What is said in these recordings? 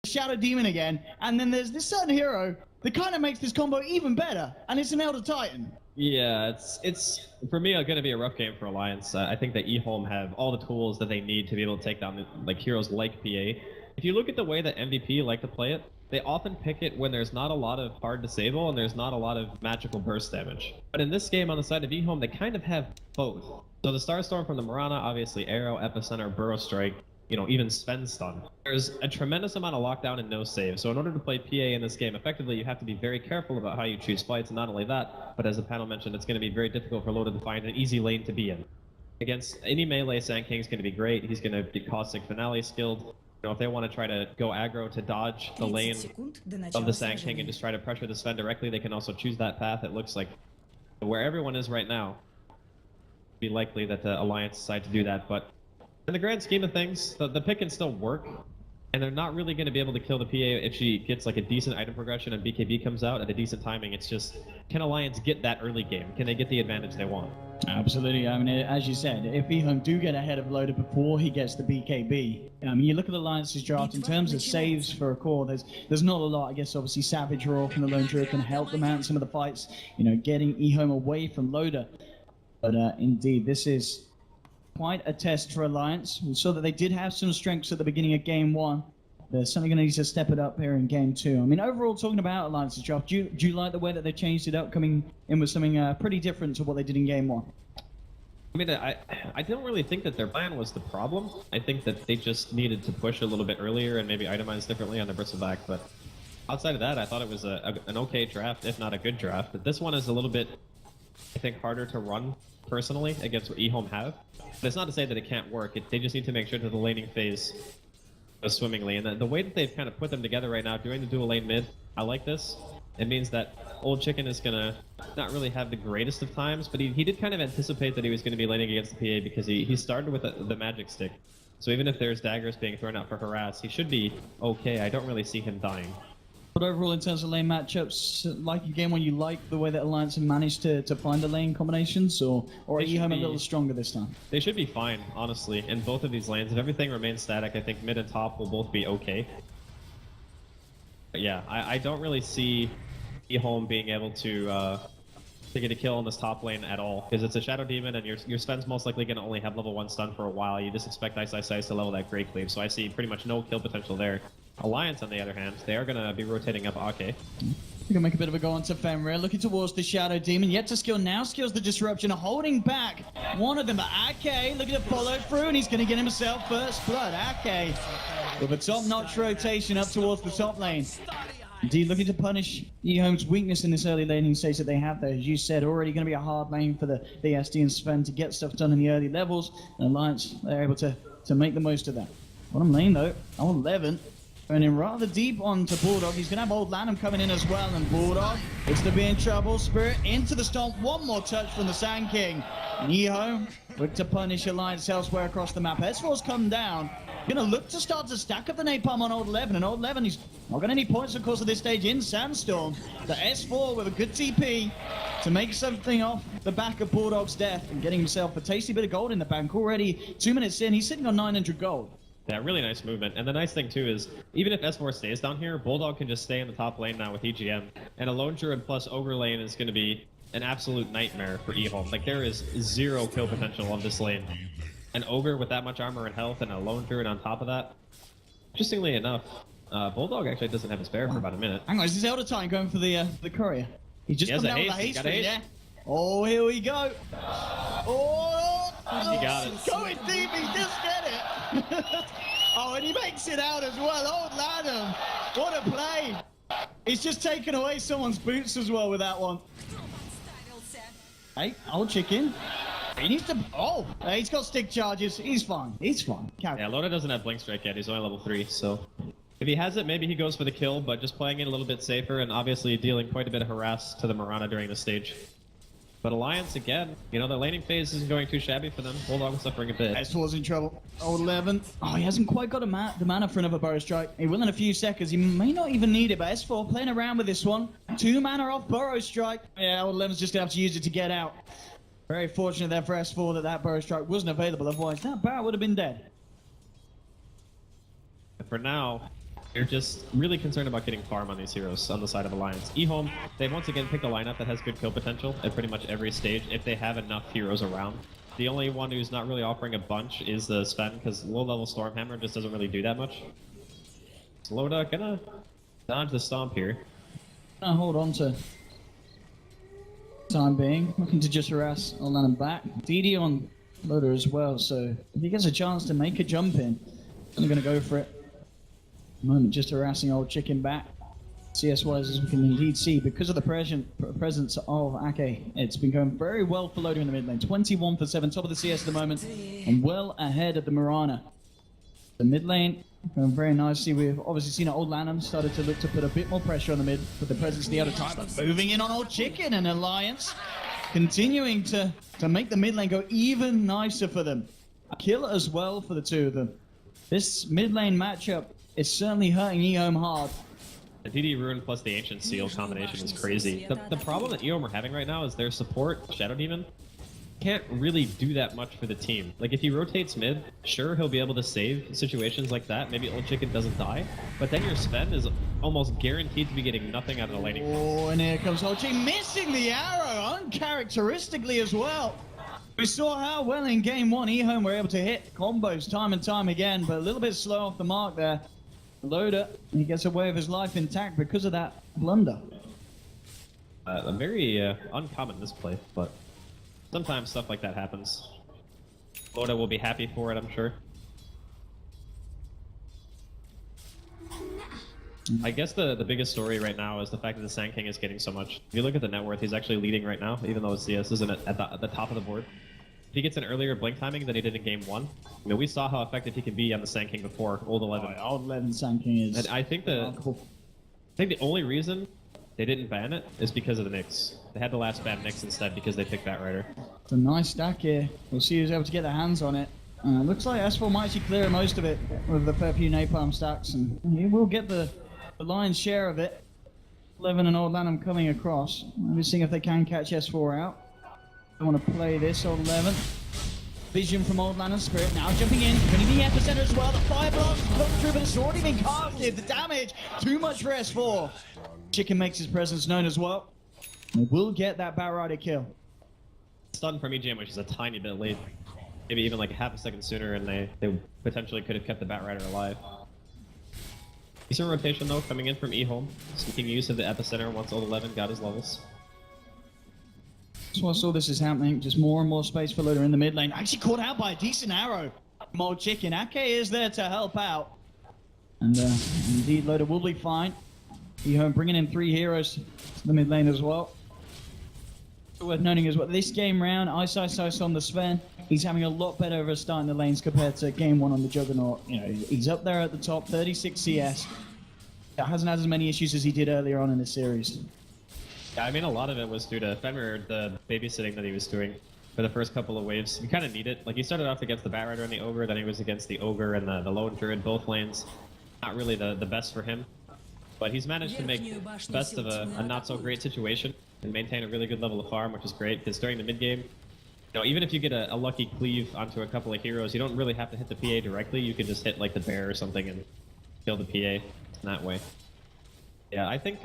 Shadow Demon again, and then there's this certain hero that kind of makes this combo even better, and it's an Elder Titan. Yeah, it's for me going to be a rough game for Alliance. I think that EHOME have all the tools that they need to be able to take down like heroes like PA. If you look at the way that MVP like to play it, they often pick it when there's not a lot of hard disable and there's not a lot of magical burst damage. But in this game on the side of EHOME, they kind of have both. So the Starstorm from the Mirana, obviously Arrow, Epicenter, Burrow Strike, you know, even Sven stun. There's a tremendous amount of lockdown and no save. So in order to play PA in this game effectively, you have to be very careful about how you choose fights. And not only that, but as the panel mentioned, it's going to be very difficult for Loda to find an easy lane to be in. Against any melee, Sand King's going to be great. He's going to be Caustic Finale skilled. You know, if they want to try to go aggro to dodge the lane of the Sand King and just try to pressure the Sven directly, they can also choose that path. It looks like where everyone is right now, it'd be likely that the Alliance decide to do that. But in the grand scheme of things, the pick can still work, and they're not really going to be able to kill the PA if she gets like a decent item progression and BKB comes out at a decent timing. It's just, can Alliance get that early game? Can they get the advantage they want? Absolutely. I mean, as you said, if EHOME do get ahead of Loda before he gets the BKB, you look at Alliance's draft in terms of saves for a core, there's not a lot. I guess obviously Savage Roar from the Lone Druid can help them out in some of the fights, you know, getting EHOME away from Loda. But indeed, this is quite a test for Alliance. We saw that they did have some strengths at the beginning of Game 1. They're certainly going to need to step it up here in Game 2. I mean, overall, talking about Alliance's draft, do you like the way that they changed it up, coming in with something pretty different to what they did in Game 1? I mean, I don't really think that their plan was the problem. I think that they just needed to push a little bit earlier and maybe itemize differently on the Bristleback. But outside of that, I thought it was an okay draft, if not a good draft. But this one is a little bit, I think, harder to run personally against what EHOME have. But it's not to say that it can't work. They just need to make sure that the laning phase goes swimmingly. And the way that they've kind of put them together right now, doing the dual lane mid, I like this. It means that Old Chicken is going to not really have the greatest of times, but he did kind of anticipate that he was going to be laning against the PA because he started with the magic stick. So even if there's daggers being thrown out for harass, he should be okay. I don't really see him dying. But overall, in terms of lane matchups, like a game when you like the way that Alliance have managed to find the lane combinations, or are EHOME a little stronger this time? They should be fine, honestly, in both of these lanes. If everything remains static, I think mid and top will both be okay. But yeah, I don't really see EHOME being able to get a kill on this top lane at all, because it's a Shadow Demon and your Sven's most likely going to only have level 1 stun for a while. You just expect Ice Ice Ice to level that Great Cleave, so I see pretty much no kill potential there. Alliance, on the other hand, they are going to be rotating up Ake. We can make a bit of a go on to Fenrir, looking towards the Shadow Demon, yet to skill now, skills the disruption, holding back one of them, but Ake looking to follow through, and he's going to get himself first blood. Ake with a top-notch rotation up towards the top lane. Indeed, looking to punish EHOME's weakness in this early laning stage that they have there. As you said, already going to be a hard lane for the SD and Sven to get stuff done in the early levels. And Alliance, they're able to make the most of that. Bottom lane, though, 11. Turning rather deep onto Bulldog. He's going to have Old Lanham coming in as well. And Bulldog looks to be in trouble. Spirit into the stomp. One more touch from the Sand King. And EHOME look to punish Alliance elsewhere across the map. S4's come down. Going to look to start to stack up the napalm on Old 11. And Old 11, he's not got any points, of course, at this stage in Sandstorm. The S4 with a good TP to make something off the back of Bulldog's death and getting himself a tasty bit of gold in the bank. Already 2 minutes in, he's sitting on 900 gold. Yeah, really nice movement. And the nice thing, too, is even if S4 stays down here, Bulldog can just stay in the top lane now with EGM. And a Lone Druid plus Ogre lane is going to be an absolute nightmare for EHOME. Like, there is zero kill potential on this lane. An Ogre with that much armor and health and a Lone Druid on top of that. Interestingly enough, Bulldog actually doesn't have his bear for about a minute. Hang on, is this Elder Time going for the courier? He just come down with a haste speed, yeah? Oh, here we go. Oh, he got it. Going deep, he just get it. Oh, and he makes it out as well. Old Lanham, what a play. He's just taken away someone's boots as well with that one. Hey, Old Chicken. He needs to... Oh, he's got stick charges. He's fine. He's fine. Yeah, Loda doesn't have Blink Strike yet. He's only level 3, so... If he has it, maybe he goes for the kill, but just playing it a little bit safer and obviously dealing quite a bit of harass to the Mirana during this stage. But Alliance, again, you know, the laning phase isn't going too shabby for them. Bulldog is suffering a bit. S4's in trouble. Old 11. Oh, he hasn't quite got the mana for another Burrow Strike. He will in a few seconds. He may not even need it, but S4 playing around with this one. 2 mana off Burrow Strike. Yeah, Old 11's just going to have to use it to get out. Very fortunate there for S4 that Burrow Strike wasn't available. Otherwise, that Barrow would have been dead. For now, They're just really concerned about getting farm on these heroes on the side of Alliance. EHOME, they've once again picked a lineup that has good kill potential at pretty much every stage if they have enough heroes around. The only one who's not really offering a bunch is the Sven, because low-level Stormhammer just doesn't really do that much. Loda gonna dodge the stomp here. Gonna hold on to time being, looking to just harass Orlando back. DD on Loda as well, so if he gets a chance to make a jump in, I'm gonna go for it. Moment just harassing old chicken back. CS-wise, as we can indeed see, because of the presence of Ake, it's been going very well for Loda in the mid lane. 21 for 7, top of the CS at the moment, and well ahead of the Mirana. The mid lane going very nicely. We've obviously seen Old Lanham started to look to put a bit more pressure on the mid with the presence of the other time, but moving in on old chicken and Alliance, continuing to make the mid lane go even nicer for them. A kill as well for the two of them. This mid lane matchup is certainly hurting EHOME hard. The DD Ruin plus the Ancient Seal combination is crazy. The problem that EHOME are having right now is their support, Shadow Demon, can't really do that much for the team. Like, if he rotates mid, sure, he'll be able to save situations like that. Maybe Old Chicken doesn't die, but then your Sven is almost guaranteed to be getting nothing out of the laning. Oh, and here comes Old Chicken, missing the arrow, uncharacteristically as well. We saw how well in game one EHOME were able to hit combos time and time again, but a little bit slow off the mark there. Loda, he gets away with his life intact because of that blunder. A very uncommon misplay, but sometimes stuff like that happens. Loda will be happy for it, I'm sure. I guess the biggest story right now is the fact that the Sand King is getting so much. If you look at the net worth, he's actually leading right now, even though his CS isn't at the top of the board. If he gets an earlier blink timing than he did in game 1, I mean, we saw how effective he can be on the Sand King before, Old 11. Oh, Old 11 Sand King is... And I think the only reason they didn't ban it is because of the Nyx. They had the last ban Nyx instead because they picked Batrider. It's a nice stack here. We'll see who's able to get their hands on it. Looks like S4 might actually clear most of it with the fair few napalm stacks, and he will get the lion's share of it. 11 and Old Lanham coming across. Maybe seeing if they can catch S4 out. I want to play this Old 11. Vision from Old Lanham Spirit now jumping in. Going to be epicenter as well. The fire blast comes through, but it's already been casted. The damage, too much for S4. Chicken makes his presence known as well. They will get that Batrider kill. Stun from EGM, which is a tiny bit late. Maybe even like half a second sooner, and they potentially could have kept the Batrider alive. Decent rotation though, coming in from EHOME, making use of the epicenter once Old 11 got his levels. So I saw this is happening, just more and more space for Loda in the mid lane. Actually caught out by a decent arrow from Old Chicken. Ake is there to help out. And indeed, Loda will be fine. EHOME bringing in 3 heroes to the mid lane as well. Worth noting as well, this game round, Ice on the Sven, he's having a lot better of a start in the lanes compared to game 1 on the Juggernaut. You know, he's up there at the top, 36 CS. Hasn't had as many issues as he did earlier on in the series. Yeah, I mean, a lot of it was due to Fenrir, the babysitting that he was doing for the first couple of waves. You kind of need it. Like, he started off against the Batrider and the Ogre, then he was against the Ogre and the Lone Druid, both lanes. Not really the best for him. But he's managed to make the best of a not-so-great situation and maintain a really good level of farm, which is great, because during the mid-game, you know, even if you get a lucky cleave onto a couple of heroes, you don't really have to hit the PA directly. You can just hit, like, the bear or something and kill the PA in that way. Yeah, I think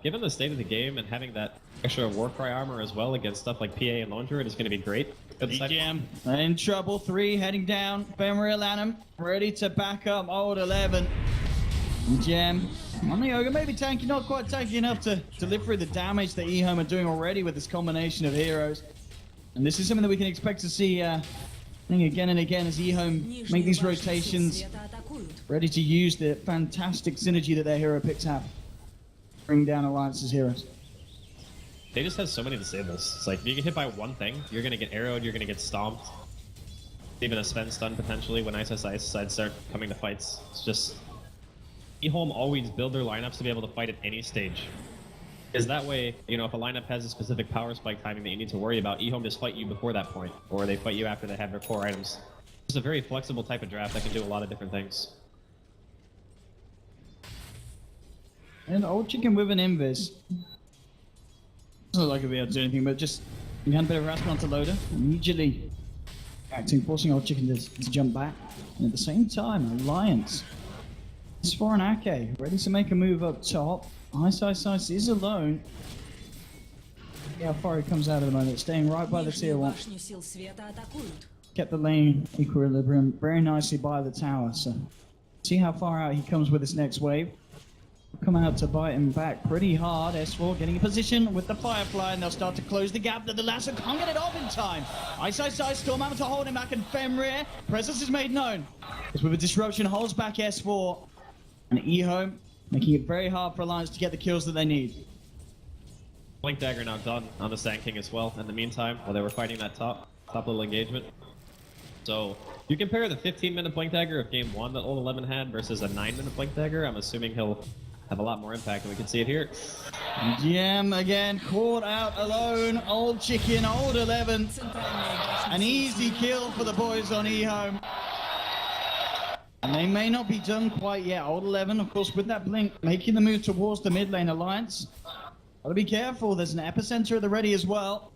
given the state of the game and having that extra Warcry armor as well against stuff like PA and Lone Druid is going to be great. EGM in trouble, 3 heading down. Fenrir Lanham ready to back up Old 11. EGM on the Ogre, maybe tanky, not quite tanky enough to live through the damage that EHOME are doing already with this combination of heroes. And this is something that we can expect to see I think again and again as EHOME make these rotations, ready to use the fantastic synergy that their hero picks have. Bring down Alliance's heroes. They just have so many disables. It's like, if you get hit by one thing, you're going to get arrowed, you're going to get stomped. Even a Sven stun potentially when Ice sides start coming to fights. It's just... EHOME always build their lineups to be able to fight at any stage. Because that way, you know, if a lineup has a specific power spike timing that you need to worry about, EHOME just fight you before that point. Or they fight you after they have their core items. It's a very flexible type of draft that can do a lot of different things. And Old Chicken with an Invis. Doesn't look like he'll be able to do anything, but just you had a bit of harassment onto Loda. Immediately acting, forcing Old Chicken to jump back. And at the same time, Alliance It's for an Ake, ready to make a move up top. Ice is alone. See how far he comes out at the moment, staying right by the tier 1. Башню сил света атакуют. Kept the lane equilibrium very nicely by the tower, so see how far out he comes with this next wave. Come out to bite him back pretty hard. S4 getting a position with the Firefly, and they'll start to close the gap that the Lasso can't get it off in time. Ice, Storm able to hold him back, and Fenrir, presence is made known. As with a disruption, holds back S4, and EHOME making it very hard for Alliance to get the kills that they need. Blink Dagger now done on the Sand King as well in the meantime, while they were fighting that top little engagement. So, you compare the 15-minute Blink Dagger of game 1 that Old 11 had versus a 9-minute Blink Dagger, I'm assuming he'll have a lot more impact, and we can see it here. Gem again, caught out alone. Old Chicken, Old 11. An easy kill for the boys on EHOME. And they may not be done quite yet. Old 11, of course, with that blink, making the move towards the mid lane Alliance. Gotta be careful, there's an epicenter at the ready as well.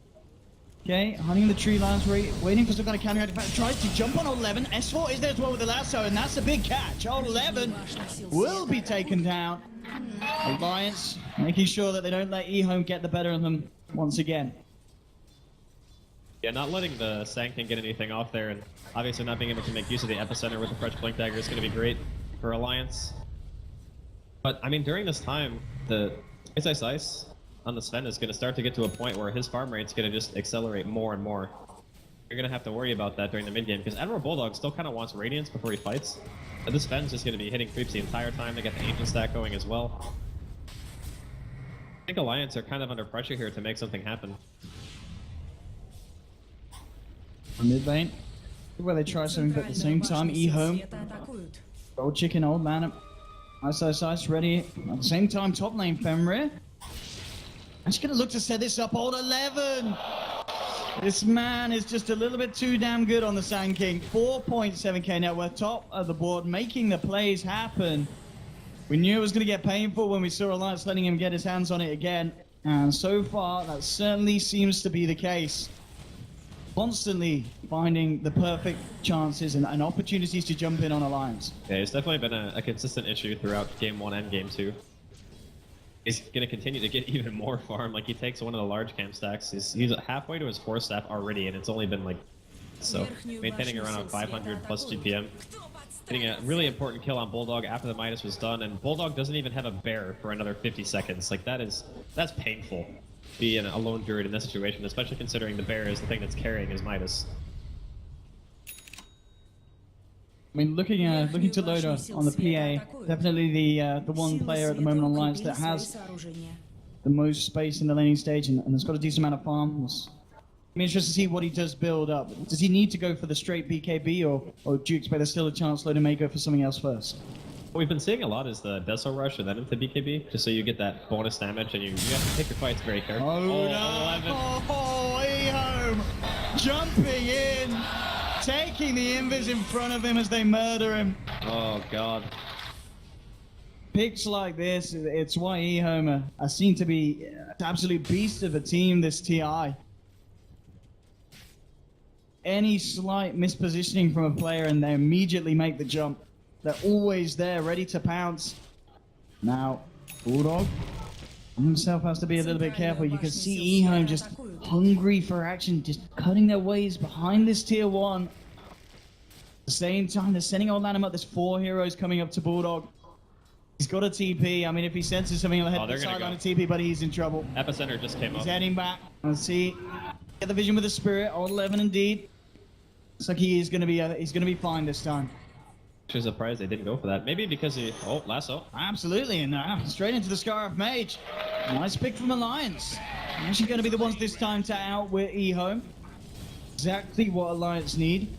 Okay, hunting the tree lines, waiting for some kind of counter attack. Tries to jump on Old 11. S4 is there as well with the lasso, and that's a big catch. Old 11 will be taken down. Alliance making sure that they don't let EHOME get the better of them once again. Yeah, not letting the Sand King get anything off there, and obviously not being able to make use of the epicenter with the fresh Blink Dagger is going to be great for Alliance. But, I mean, during this time, the Ice on the Sven is going to start to get to a point where his farm rate's going to just accelerate more and more. You're going to have to worry about that during the mid game, because Admiral Bulldog still kind of wants Radiance before he fights. But this Sven's just going to be hitting creeps the entire time. They got the Ancient stack going as well. I think Alliance are kind of under pressure here to make something happen. Mid lane, where they try something, but at the same time, EHOME, Old Chicken, Old Man, Ice, ready. At the same time, top lane, Fenrir. And she's going to look to set this up. Old 11. This man is just a little bit too damn good on the Sand King. 4.7k net worth, top of the board, making the plays happen. We knew it was going to get painful when we saw Alliance letting him get his hands on it again. And so far, that certainly seems to be the case. Constantly finding the perfect chances and opportunities to jump in on Alliance. Yeah, it's definitely been a consistent issue throughout game 1 and game 2. He's going to continue to get even more farm. Like, he takes one of the large camp stacks. He's halfway to his 4 staff already, and it's only been like... So, maintaining around 500 plus GPM. Getting a really important kill on Bulldog after the Midas was done, and Bulldog doesn't even have a bear for another 50 seconds. Like, that's painful, being a lone druid in this situation, especially considering the bear is the thing that's carrying his Midas. I mean, looking to load on the PA, definitely the one player at the moment on Alliance that has the most space in the laning stage and has got a decent amount of farms. I'm interested to see what he does build up. Does he need to go for the straight BKB, or do you expect there's still a chance Loader may go for something else first? What we've been seeing a lot is the Deso Rush and then into BKB, just so you get that bonus damage, and you have to take your fights very carefully. Oh, no! Oh, EHOME jumping in, taking the invis in front of him as they murder him. Oh, God. Picks like this, it's why EHOME are seen to be an absolute beast of a team, this TI. Any slight mispositioning from a player and they immediately make the jump. They're always there, ready to pounce. Now, Bulldog himself has to be a little bit careful. You can see EHOME just hungry for action, just cutting their ways behind this tier 1. At the same time, they're sending Old Lanham up. There's 4 heroes coming up to Bulldog. He's got a TP. I mean, if he senses something, he'll head to the sideline of TP, but he's in trouble. Epicenter just came up. He's heading back. Let's see. Get the vision with the spirit. Old 11 indeed. Looks like he's gonna be fine this time. Actually surprised they didn't go for that. Maybe because he... Oh, lasso. Absolutely, and straight into the Scarf Mage. Nice pick from Alliance. Actually going to be the ones this time to outwit EHOME. Exactly what Alliance need.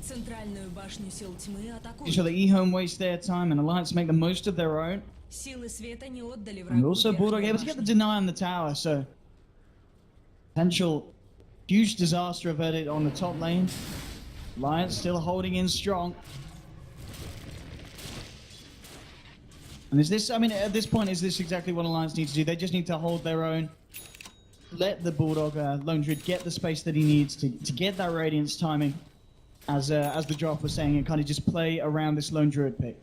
Make sure that EHOME waste their time and Alliance make the most of their own. And also Bulldog able to get the deny on the tower, so potential huge disaster averted on the top lane. Alliance still holding in strong. And is this, I mean, at this point, is this exactly what Alliance needs to do? They just need to hold their own. Let the Bulldog Lone Druid get the space that he needs to get that Radiance timing, as the draft was saying, and kind of just play around this Lone Druid pick.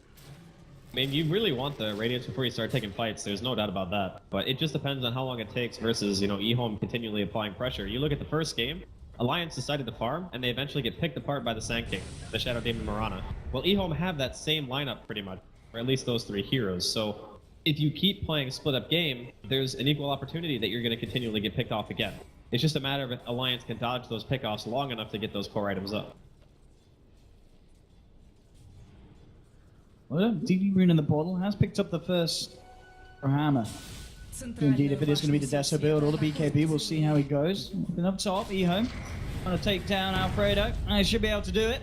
I mean, you really want the Radiance before you start taking fights, there's no doubt about that. But it just depends on how long it takes versus, you know, EHOME continually applying pressure. You look at the first game, Alliance decided to farm, and they eventually get picked apart by the Sand King, the Shadow Demon Mirana. Well, EHOME have that same lineup pretty much, or at least those 3 heroes. So if you keep playing split up game, there's an equal opportunity that you're going to continually get picked off again. It's just a matter of if Alliance can dodge those pickoffs long enough to get those core items up. Well, DD Rune in the bottle has picked up the first for Hammer. Indeed, if it is going to be the Deso build or the BKB, we'll see how he goes. Looking up top, EHOME trying to take down Alfredo. And he should be able to do it.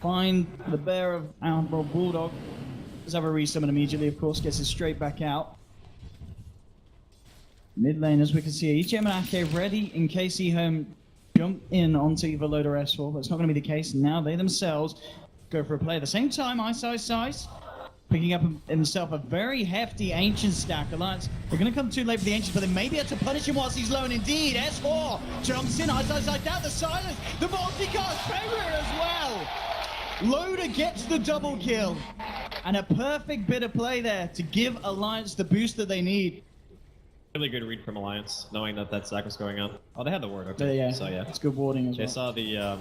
Find the bear of Alfredo Bulldog. Does have a resummon immediately, of course, gets it straight back out. Mid lane, as we can see, EGM and Ake ready in case EHOME jump in onto either Load or S4, but it's not going to be the case. Now they themselves go for a play. At the same time, Ice, picking up himself a very hefty Ancient stack. Alliance, they're going to come too late for the Ancients, but they may be able to punish him whilst he's low. And indeed, S4 jumps in, Ice down the silence, the multicast Fenrir as well. Loader gets the double kill, and a perfect bit of play there to give Alliance the boost that they need. Really good read from Alliance, knowing that that stack was going on. Oh, they had the ward, okay. Yeah, so yeah. It's good warding as They well.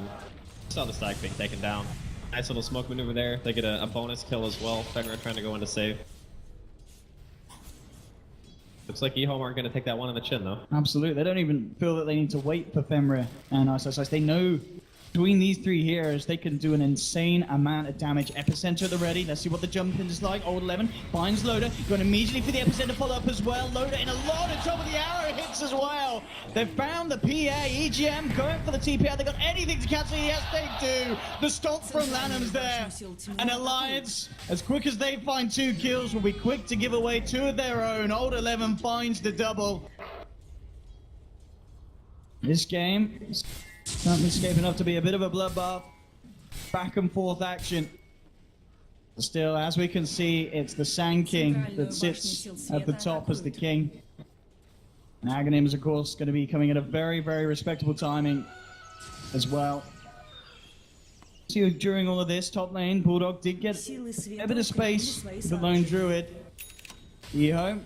saw the stack being taken down. Nice little smoke maneuver there. They get a bonus kill as well. Fenrir trying to go in to save. Looks like EHOME aren't going to take that one on the chin, though. Absolutely. They don't even feel that they need to wait for Fenrir and Ice. They know between these 3 heroes, they can do an insane amount of damage. Epicenter at the ready. Let's see what the jump in is like. Old 11 finds Loader. Going immediately for the Epicenter follow-up as well. Loader in a lot of trouble. The arrow hits as well. They've found the PA. EGM going for the TPR. They got anything to cancel. Yes, they do. The stomp from Lanham's there. And Alliance, as quick as they find 2 kills, will be quick to give away 2 of their own. Old 11 finds the double. This game is certainly shaping up to be a bit of a bloodbath. Back and forth action. Still, as we can see, it's the Sand King that sits at the top as the king. And Aghanim is, of course, going to be coming at a very, very respectable timing as well. See, during all of this, top lane, Bulldog did get a bit of space with the lone druid. EHOME,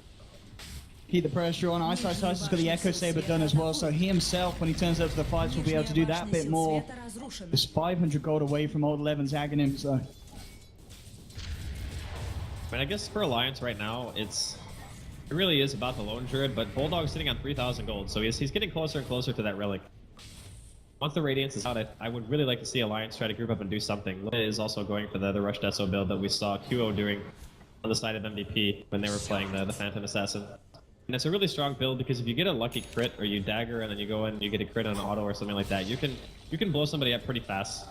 keep the pressure on. Ice has got the Echo Saber done as well, so he himself, when he turns up to the fights, will be able to do that bit more. Just 500 gold away from Old 11's Aghanim, so... I mean, I guess for Alliance right now, it really is about the lone druid, but Bulldog's sitting on 3,000 gold, so he's getting closer and closer to that relic. Once the Radiance is out, I would really like to see Alliance try to group up and do something. Luna is also going for the Rush Deso build that we saw QO doing on the side of MVP when they were playing the Phantom Assassin. And it's a really strong build because if you get a lucky crit or you dagger and then you go in and you get a crit on auto or something like that, you can blow somebody up pretty fast.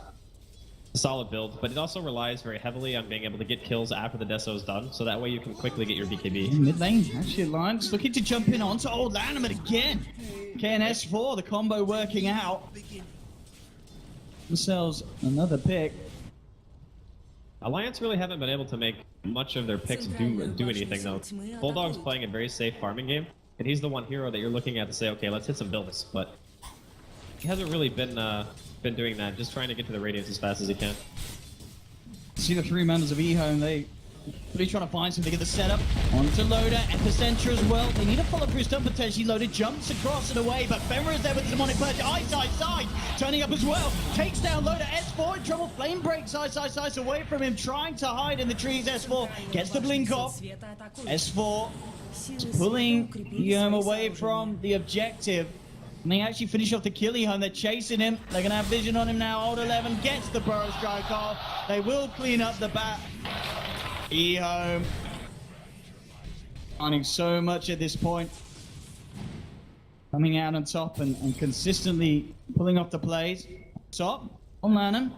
It's a solid build, but it also relies very heavily on being able to get kills after the Deso is done, so that way you can quickly get your BKB. In mid lane, actually Alliance looking to jump in onto Old Lanham again. KNS4, the combo working out. Themselves another pick. Alliance really haven't been able to make much of their picks do anything though. Bulldog's playing a very safe farming game, and he's the one hero that you're looking at to say, okay, let's hit some builds, but he hasn't really been doing that, just trying to get to the Radiance as fast as he can. See the 3 members of EHOME, they really trying to find something to get the setup. Onto Loader, Epicenter as well. They need a follow through stun potentially. Loader jumps across and away, but Fenrir is there with the demonic purge. Ice, turning up as well. Takes down Loader, S4 in trouble. Flame breaks Ice away from him, trying to hide in the trees. S4 gets the blink off. S4 is pulling EHOME away from the objective. And they actually finish off the kill EHOME. They're chasing him. They're going to have vision on him now. Old 11 gets the burrow strike off. They will clean up the back. EHOME finding so much at this point. Coming out on top and consistently pulling off the plays. Top on Lanham.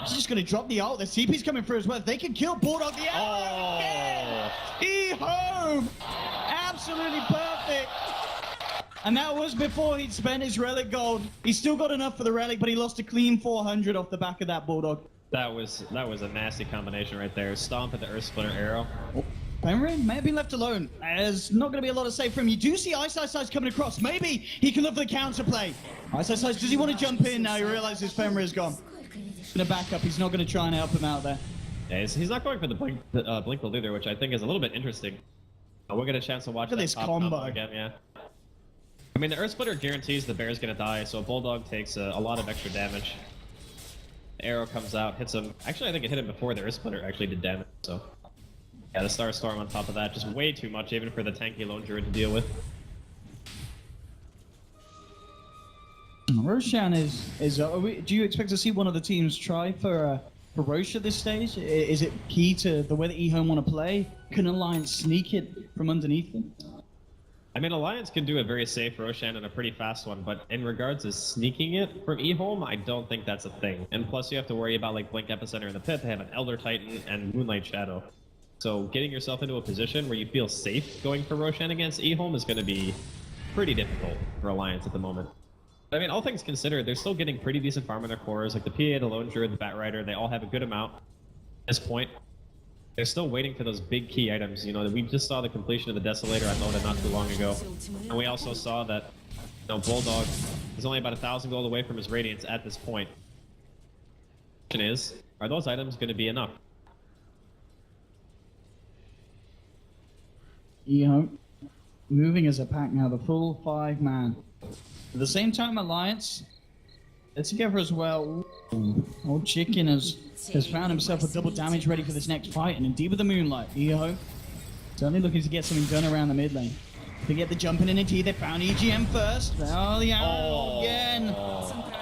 He's just going to drop the ult. The CP's coming through as well. If they can kill Bulldog, the arrow. EHOME! Absolutely perfect. And that was before he'd spent his relic gold. He's still got enough for the relic, but he lost a clean 400 off the back of that Bulldog. That was a nasty combination right there. Stomp at the Earth Splitter arrow. Fenrir may have been left alone. There's not going to be a lot of save for him. You do see Ice coming across. Maybe he can look for the counterplay. Ice, does he want to jump in now? He realizes Fenrir is gone. He's going to back up. He's not going to try and help him out there. Yeah, he's not going for the blink build either, which I think is a little bit interesting. We'll get a chance to watch Look at that this top combo again, yeah. I mean, the Earth Splitter guarantees the bear's gonna die, so Bulldog takes a lot of extra damage. The arrow comes out, hits him. Actually, I think it hit him before the Earth Splitter actually did damage, so... Yeah, the Star Storm on top of that, just way too much even for the tanky Lone Druid to deal with. Roshan is do you expect to see one of the teams try for Roche at this stage? Is it key to the way that EHOME want to play? Can Alliance sneak it from underneath them? I mean, Alliance can do a very safe Roshan and a pretty fast one, but in regards to sneaking it from EHOME, I don't think that's a thing. And plus, you have to worry about like Blink Epicenter in the pit. They have an Elder Titan and Moonlight Shadow. So getting yourself into a position where you feel safe going for Roshan against EHOME is going to be pretty difficult for Alliance at the moment. I mean, all things considered, they're still getting pretty decent farm in their cores. Like the PA, the Lone Druid, the Bat Rider, they all have a good amount at this point. They're still waiting for those big key items. You know, we just saw the completion of the Desolator at Dota not too long ago. And we also saw that, you know, Bulldog is only about 1,000 gold away from his Radiance at this point. The question is, are those items going to be enough? EHOME moving as a pack now, the full 5-man. At the same time, Alliance, they're together as well. Ooh, old Chicken has found himself a double damage ready for this next fight, and indeed with the Moonlight, EHOME certainly looking to get something done around the mid lane. To get the jumping energy, they found EGM first. Oh, the arrow again.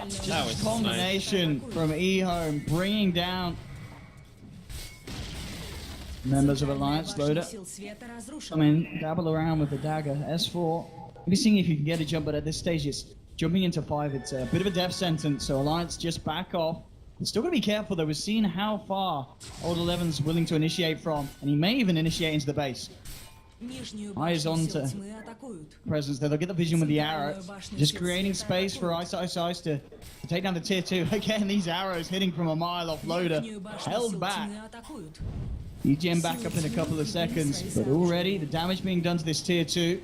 Just a combination from EHOME bringing down members of Alliance. Loader, I mean, dabble around with the dagger. S4. Maybe seeing if you can get a jump, but at this stage, it's jumping into 5. It's a bit of a death sentence, so Alliance just back off. We're still going to be careful, though. We've seen how far Old Eleven's willing to initiate from, and he may even initiate into the base. Eyes on to presence there. They'll get the vision with the arrow. Just creating space for Ice to take down the tier 2. Again, these arrows hitting from a mile off. Loader held back. EGM back up in a couple of seconds, but already the damage being done to this tier 2.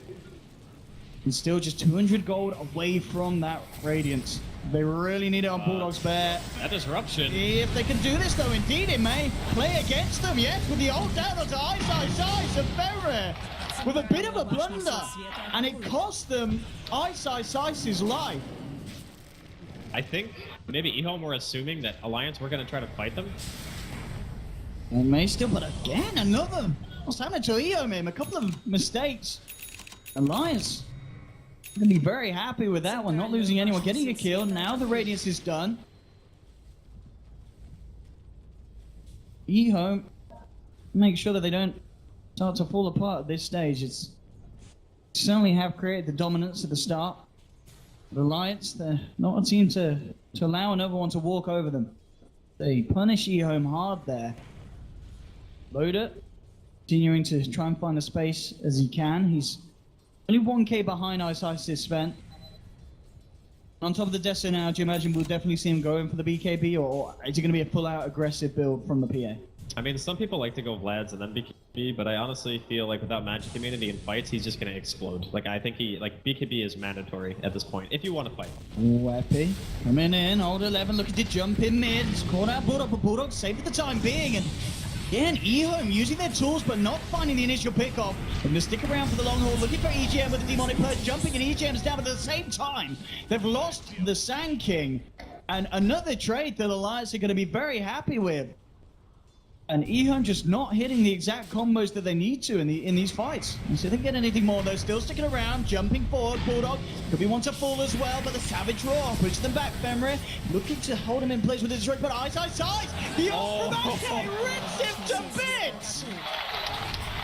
And still just 200 gold away from that Radiance. They really need it on Bulldog's Bear. That disruption. If they can do this, though, indeed it may play against them. Yes, with the ult down onto Ice and Ferrer with a bit of a blunder. And it cost them Ice's life. I think maybe EHOME were assuming that Alliance were going to try to fight them. It may still, but again, another. What's happening to EHOME? A couple of mistakes. Alliance gonna be very happy with that one, not losing anyone, getting a kill. Now the Radiance is done. EHOME, make sure that they don't start to fall apart at this stage. It's certainly have created the dominance at the start. The Alliance, they're not a team to allow another one to walk over them. They punish EHOME hard there. Loader, continuing to try and find the space as he can. He's only 1k behind Ice is spent. On top of the Deso now, do you imagine we'll definitely see him going for the BKB, or is it going to be a full-out aggressive build from the PA? I mean, some people like to go Vlad's and then BKB, but I honestly feel like without Magic Immunity in fights, he's just going to explode. Like, I think BKB is mandatory at this point, if you want to fight. Weppy coming in, Old 11 looking to jump in mid. It's caught out Bulldog, but Bulldog safe for the time being. And again, EHOME using their tools, but not finding the initial pickoff. They're going to stick around for the long haul, looking for EGM with the Demonic Purge, jumping, and EGM's down, but at the same time, they've lost the Sand King. And another trade that Alliance are going to be very happy with. And EHOME just not hitting the exact combos that they need to in these fights. And so they can get anything more, though. Still sticking around, jumping forward. Bulldog could be one to fall as well, but the Savage Roar pushes them back. Fenrir looking to hold him in place with his strike, but Ice! The ult from AK rips him to bits!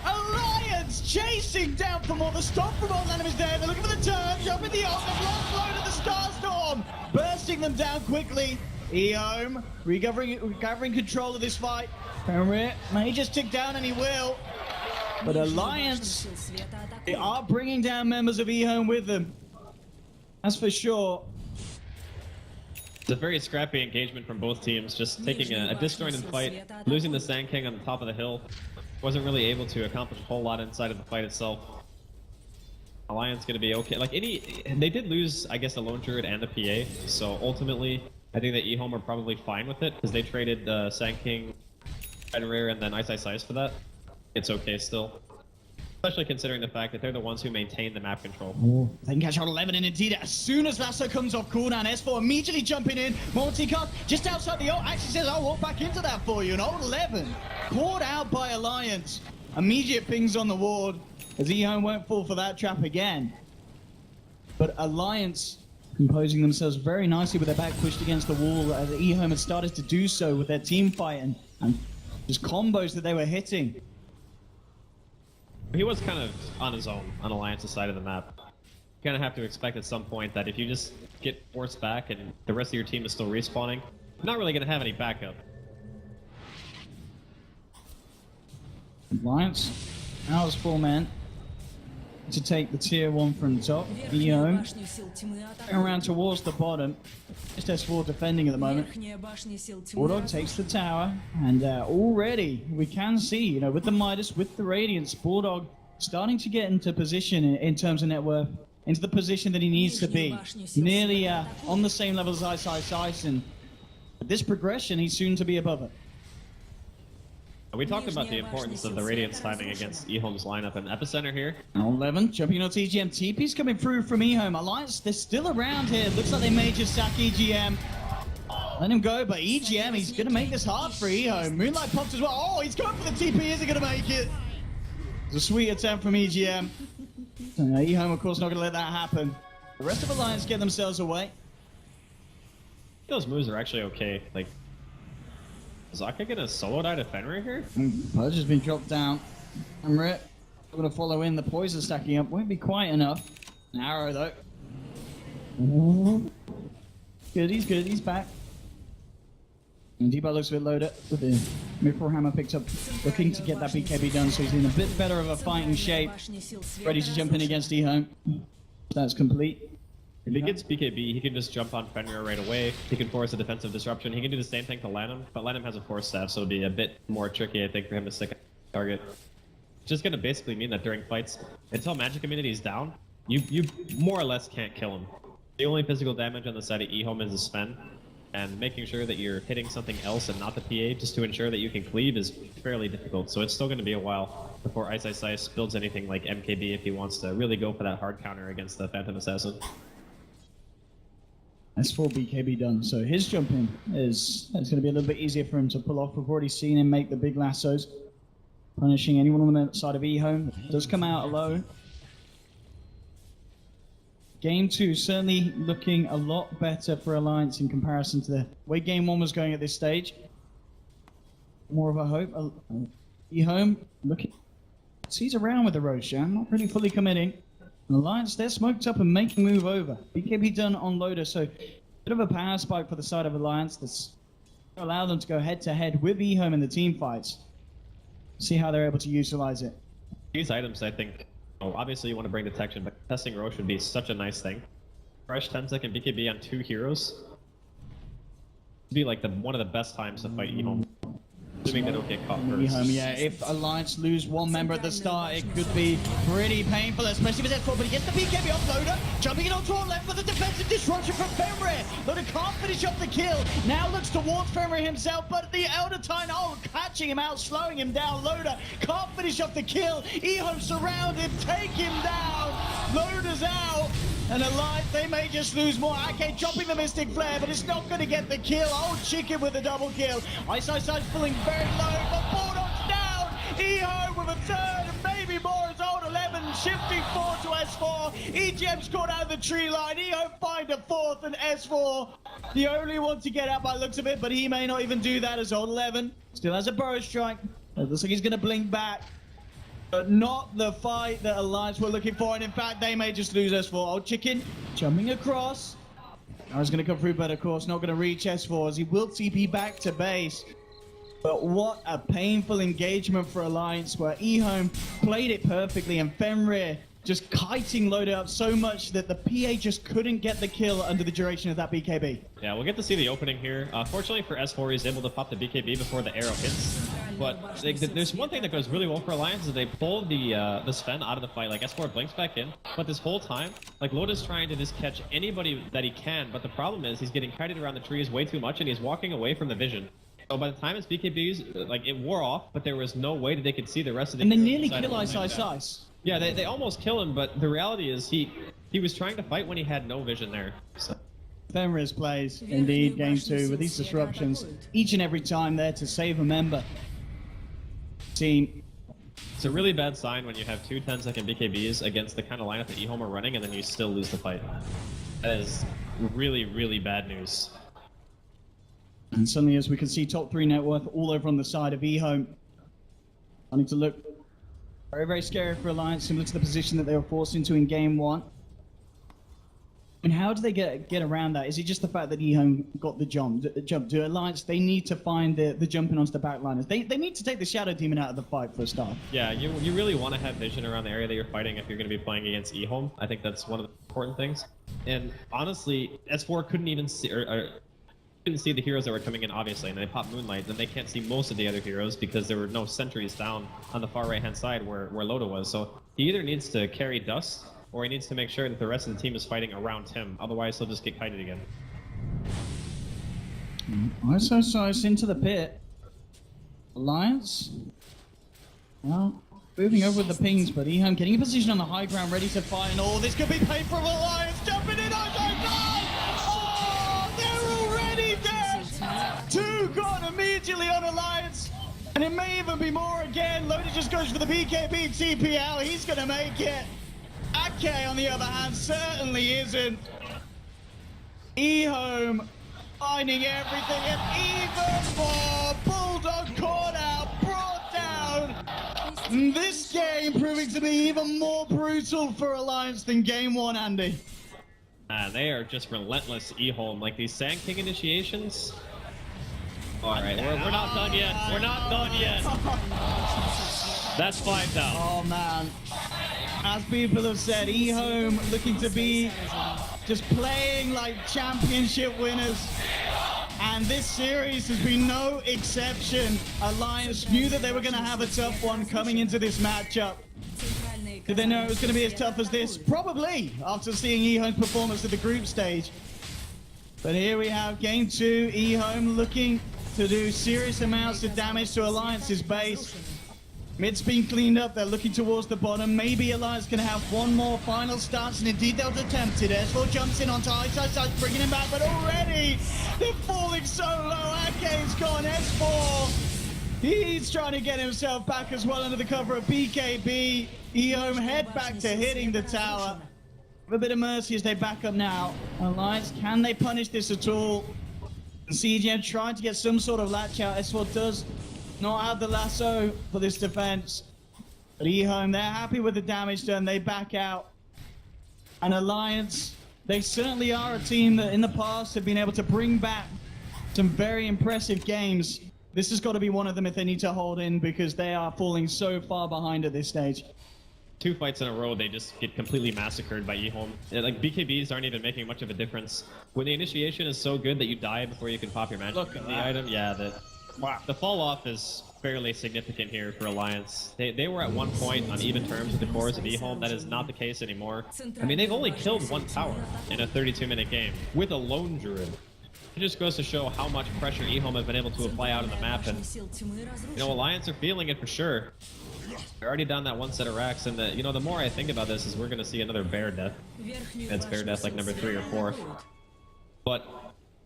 Alliance chasing down for more. The stop from all enemies there. They're looking for the turn, jumping the ult. They've lost load of the Starstorm, bursting them down quickly. EHOME recovering control of this fight. Fenrir may just tick down, and he will. But Alliance, they are bringing down members of EHOME with them. That's for sure. It's a very scrappy engagement from both teams, just taking a disjointed fight, losing the Sand King on the top of the hill. Wasn't really able to accomplish a whole lot inside of the fight itself. Alliance gonna be okay. Like they did lose, I guess, the Lone Druid and the PA, so ultimately, I think that EHOME are probably fine with it, because they traded the Sand King Fenrir and then Ice for that, it's okay still. Especially considering the fact that they're the ones who maintain the map control. They can catch out 11 and indeed as soon as Lasso comes off cooldown, S4 immediately jumping in. Multicast just outside the ult actually says, I'll walk back into that for you. And ult 11 caught out by Alliance. Immediate pings on the ward as EHOME won't fall for that trap again. But Alliance composing themselves very nicely with their back pushed against the wall as EHOME had started to do so with their team fight and just combos that they were hitting. He was kind of on his own on Alliance's side of the map. You kind of have to expect at some point that if you just get forced back and the rest of your team is still respawning, you're not really going to have any backup. Alliance, ours 4 men to take the tier 1 from top. EHOME around towards the bottom. Just S4 defending at the moment. Bulldog takes the tower, and already we can see, you know, with the Midas, with the Radiance, Bulldog starting to get into position in terms of net worth, into the position that he needs to be. Nearly on the same level as Ice, and with this progression, he's soon to be above it. We talked about the importance of the Radiance timing against EHOME's lineup and Epicenter here. 11, jumping on EGM. TP's coming through from EHOME. Alliance, they're still around here. Looks like they may just sack EGM. Let him go, but EGM, he's going to make this hard for EHOME. Moonlight pops as well. Oh, he's going for the TP. Is he going to make it? It's a sweet attempt from EGM. EHOME, of course, not going to let that happen. The rest of Alliance get themselves away. Those moves are actually okay. Like, is Zaka gonna solo die to Fenrir here? Pudge has been dropped down. I'm Rip. Going to follow in. The poison stacking up. Won't be quite enough. An arrow, though. Good, he's back. And Debo looks a bit loaded with the Mithril Hammer picked up, looking to get that BKB done, so he's in a bit better of a fighting shape. Ready to jump in against EHOME. That's complete. If he gets BKB, he can just jump on Fenrir right away. He can force a defensive disruption. He can do the same thing to Lanham, but Lanham has a force staff, so it'll be a bit more tricky, I think, for him to stick a target. It's just gonna basically mean that during fights, until magic immunity is down, you more or less can't kill him. The only physical damage on the side of EHOME is the Sven, and making sure that you're hitting something else and not the PA just to ensure that you can cleave is fairly difficult. So it's still going to be a while before Ice builds anything like MKB if he wants to really go for that hard counter against the Phantom Assassin. That's 4 BKB done, so his jumping is going to be a little bit easier for him to pull off. We've already seen him make the big lassos, punishing anyone on the side of EHOME. Does come out alone. Game 2 certainly looking a lot better for Alliance in comparison to the way Game 1 was going at this stage. More of a hope. EHOME looking, he's around with the Roshan, not really fully committing. Alliance, they're smoked up and making move over. BKB done on Loader, so a bit of a power spike for the side of Alliance that's allow them to go head to head with EHOME in the team fights. See how they're able to utilize it. These items, I think, obviously you want to bring detection, but testing Roche would be such a nice thing. Fresh 10-second BKB on 2 heroes would be like one of the best times to fight EHOME. Assuming they don't get caught first. EHOME, yeah, if Alliance lose one member at the start, it could be pretty painful, especially with S4, but he gets the BKB off Loader, jumping it onto our left with a defensive disruption from Fenrir. Loader can't finish up the kill, now looks towards Fenrir himself, but the Elder Time, catching him out, slowing him down. Loader can't finish up the kill, EHOME surrounded, take him down, Loader's out. And Alliance, they may just lose more. AK dropping the Mystic Flare, but it's not going to get the kill. Oh, Chicken with a double kill. Ice pulling very low, but Bulldog's down. EHOME with a third, and maybe more. It's old 11, shifting 4 to S4. EGM's caught out of the tree line. EHOME find a 4th, and S4, the only one to get out by looks of it, but he may not even do that as old 11. Still has a burrow strike. It looks like he's going to blink back. But not the fight that Alliance were looking for, and in fact, they may just lose S4. Old Chicken jumping across. I was going to come through, but of course, not going to reach S4 as he will TP back to base. But what a painful engagement for Alliance, where EHOME played it perfectly, and Fenrir just kiting Loader up so much that the PA just couldn't get the kill under the duration of that BKB. Yeah, we'll get to see the opening here. Fortunately for S4, he's able to pop the BKB before the arrow hits. But there's one thing that goes really well for Alliance is they pull the Sven out of the fight. Like, S4 blinks back in, but this whole time, like, Loda's trying to just catch anybody that he can, but the problem is he's getting kited around the trees way too much, and he's walking away from the vision. So by the time it's BKBs, like, it wore off, but there was no way that they could see the rest of the. And they nearly side kill of Ice the Ice Ice. Yeah, they almost kill him, but the reality is he was trying to fight when he had no vision there. So. Fenris plays, indeed, game 2 with these disruptions each and every time there to save a member. Team. It's a really bad sign when you have two 10-second BKBs against the kind of lineup that EHOME are running and then you still lose the fight. That is really, really bad news. And suddenly, as we can see, top 3 net worth all over on the side of EHOME. Starting to look very, very scary for Alliance, similar to the position that they were forced into in game 1. And how do they get around that? Is it just the fact that EHOME got the jump? Do Alliance, they need to find the jumping onto the backliners. They need to take the Shadow Demon out of the fight for a start. Yeah, you really want to have vision around the area that you're fighting if you're going to be playing against EHOME. I think that's one of the important things. And honestly, S4 couldn't even see, or couldn't see the heroes that were coming in, obviously, and they pop Moonlight, then they can't see most of the other heroes because there were no sentries down on the far right-hand side where Loda was. So he either needs to carry Dust, or he needs to make sure that the rest of the team is fighting around him. Otherwise, he'll just get kited again. Ice into the pit. Alliance. Well, moving over with the pings, but EHOME getting a position on the high ground, ready to fight. And this could be paid for Alliance. Jumping in, oh, they're already dead. 2 gone immediately on Alliance. And it may even be more again. Loda just goes for the BKB TPL. He's going to make it. Ake, on the other hand, certainly isn't. EHOME finding everything, and even more. Bulldog caught out, brought down. This game proving to be even more brutal for Alliance than game 1, Andy. They are just relentless, EHOME. Like these Sand King initiations. Alright, we're not done yet. We're not done yet. That's 5,000. Oh, man. As people have said, EHOME looking to be just playing like championship winners. And this series has been no exception. Alliance knew that they were going to have a tough one coming into this matchup. Did they know it was going to be as tough as this? Probably, after seeing EHOME's performance at the group stage. But here we have game 2, EHOME looking to do serious amounts of damage to Alliance's base. Mid's been cleaned up, they're looking towards the bottom. Maybe Alliance can have one more final stance, and indeed they'll attempt it. S4 jumps in onto Ice Ice Ice, bringing him back, but already they're falling so low. Ake's gone, S4. He's trying to get himself back as well under the cover of BKB. EHOME head back to hitting the tower. With a bit of mercy as they back up now. Alliance, can they punish this at all? CGM trying to get some sort of latch out. S4 does not have the lasso for this defense. But EHOME, they're happy with the damage done. They back out. And Alliance, they certainly are a team that in the past have been able to bring back some very impressive games. This has got to be one of them if they need to hold in, because they are falling so far behind at this stage. 2 fights in a row, they just get completely massacred by EHOME. Like, BKBs aren't even making much of a difference. When the initiation is so good that you die before you can pop your magic item, yeah, the fall off is fairly significant here for Alliance. They were at one point on even terms with the cores of EHOME. That is not the case anymore. I mean, they've only killed 1 tower in a 32-minute game with a lone druid. It just goes to show how much pressure EHOME have been able to apply out on the map, and Alliance are feeling it for sure. They're already down that 1 set of racks, and the more I think about this is we're going to see another bear death. It's bear death like number 3 or 4. But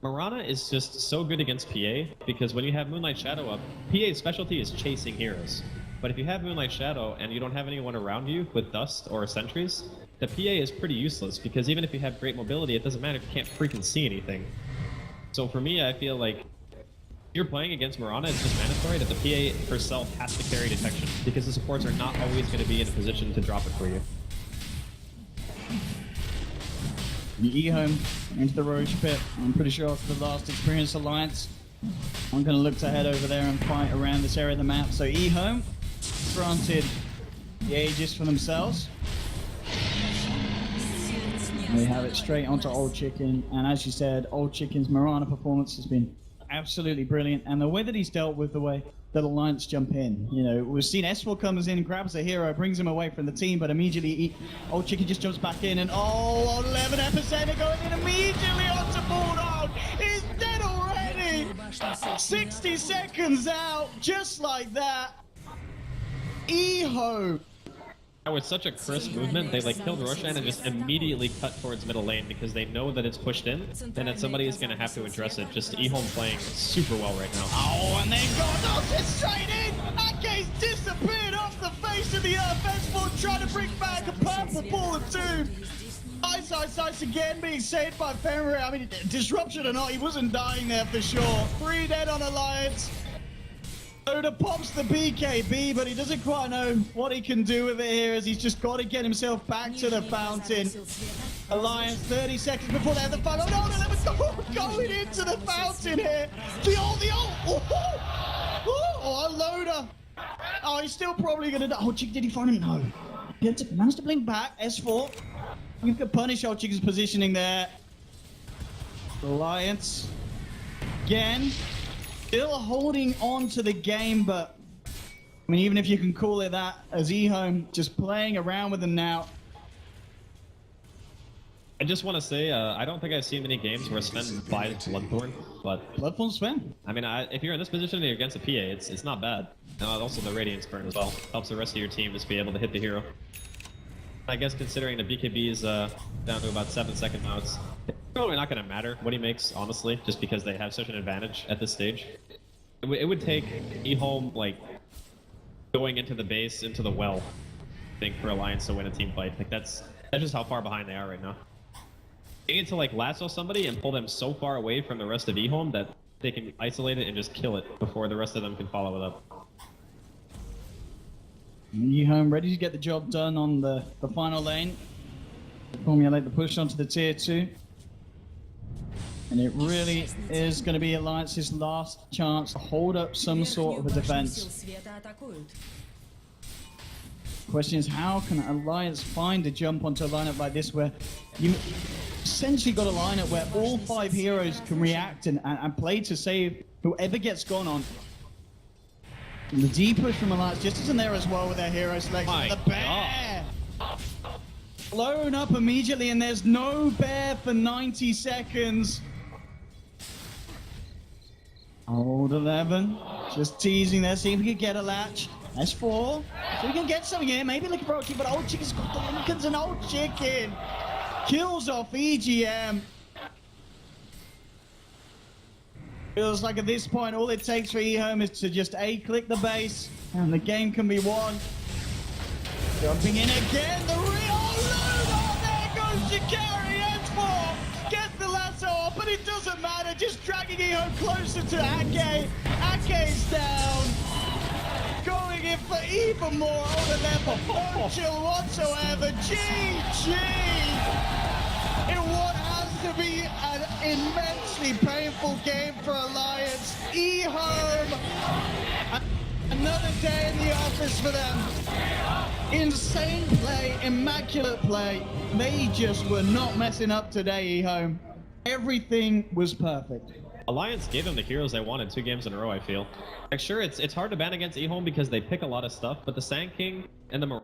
Mirana is just so good against PA, because when you have Moonlight Shadow up, PA's specialty is chasing heroes. But if you have Moonlight Shadow and you don't have anyone around you with Dust or sentries, the PA is pretty useless, because even if you have great mobility, it doesn't matter if you can't freaking see anything. So for me, I feel like if you're playing against Mirana, it's just mandatory that the PA herself has to carry detection, because the supports are not always going to be in a position to drop it for you. EHOME into the Roche pit. I'm pretty sure after the last experience Alliance, I'm going to look to head over there and fight around this area of the map. So EHOME granted the Aegis for themselves. We have it straight onto Old Chicken, and as you said, Old Chicken's Mirana performance has been absolutely brilliant, and the way that he's dealt with the way that Alliance jump in. We've seen S4 comes in, grabs a hero, brings him away from the team, but immediately Old Chicken just jumps back in, and 11 epicenter going in immediately onto Bulldog. He's dead already! 60 seconds out, just like that. EHOME. With such a crisp movement, they like killed Roshan and just immediately cut towards middle lane because they know that it's pushed in and that somebody is going to have to address it. Just EHOME playing super well right now. Oh, and they got it straight in. Ake's disappeared off the face of the earth. S4 trying to bring back a purple ball of doom. Ice again being saved by Fenrir. I mean, disruption or not, he wasn't dying there for sure. 3 dead on Alliance. Dota pops the BKB, but he doesn't quite know what he can do with it here, as he's just got to get himself back to the fountain. Alliance 30 seconds before they have the final. No, going into the fountain here. The ult. Oh, loader. Oh, he's still probably going to die. Oh, GeGe, did he find him? No. He managed to blink back. S4. You can punish how GeGe's positioning there. Alliance. Again. Still holding on to the game, but I mean, even if you can call it that, as EHOME just playing around with them now. I just want to say, I don't think I've seen many games where Sven buys Bloodthorn, but Bloodthorn Sven. I mean, if you're in this position and you're against a PA, it's not bad. Also the Radiance burn as well helps the rest of your team just be able to hit the hero. I guess considering the BKB is down to about 7 second now, it's probably not going to matter what he makes, honestly, just because they have such an advantage at this stage. It would take EHOME, like, going into the base, into the well, I think, for Alliance to win a team fight. Like, that's just how far behind they are right now. They need to, like, lasso somebody and pull them so far away from the rest of EHOME that they can isolate it and just kill it before the rest of them can follow it up. EHOME ready to get the job done on the final lane. Formulate the push onto the tier 2. And it really is going to be Alliance's last chance to hold up some sort of a defense. Question is, how can Alliance find a jump onto a lineup like this where you essentially got a lineup where all 5 heroes can react and play to save whoever gets gone on? And the D push from Alliance just isn't there as well with their hero selection. The bear! Blown up immediately, and there's no bear for 90 seconds. Old 11, just teasing there, see if we can get a latch. S4, so we can get something here, maybe looking for a but Old Chicken's got the Lincolns, and Old Chicken kills off EGM. Feels like at this point, all it takes for EHOME is to just click the base, and the game can be won. Jumping in again, the real load! Oh, there goes GeGe, S4! Gets the lasso off, but it doesn't matter, just dragging EHOME closer to Ake. Ake's down. Going in for even more over there for no chill whatsoever. GeGe! In what has to be an immensely painful game for Alliance. EHOME! Another day in the office for them. Insane play, immaculate play. They just were not messing up today, EHOME. Everything was perfect. Alliance gave them the heroes they wanted 2 games in a row, I feel. Like, sure, it's hard to ban against EHOME because they pick a lot of stuff, but the Sand King and the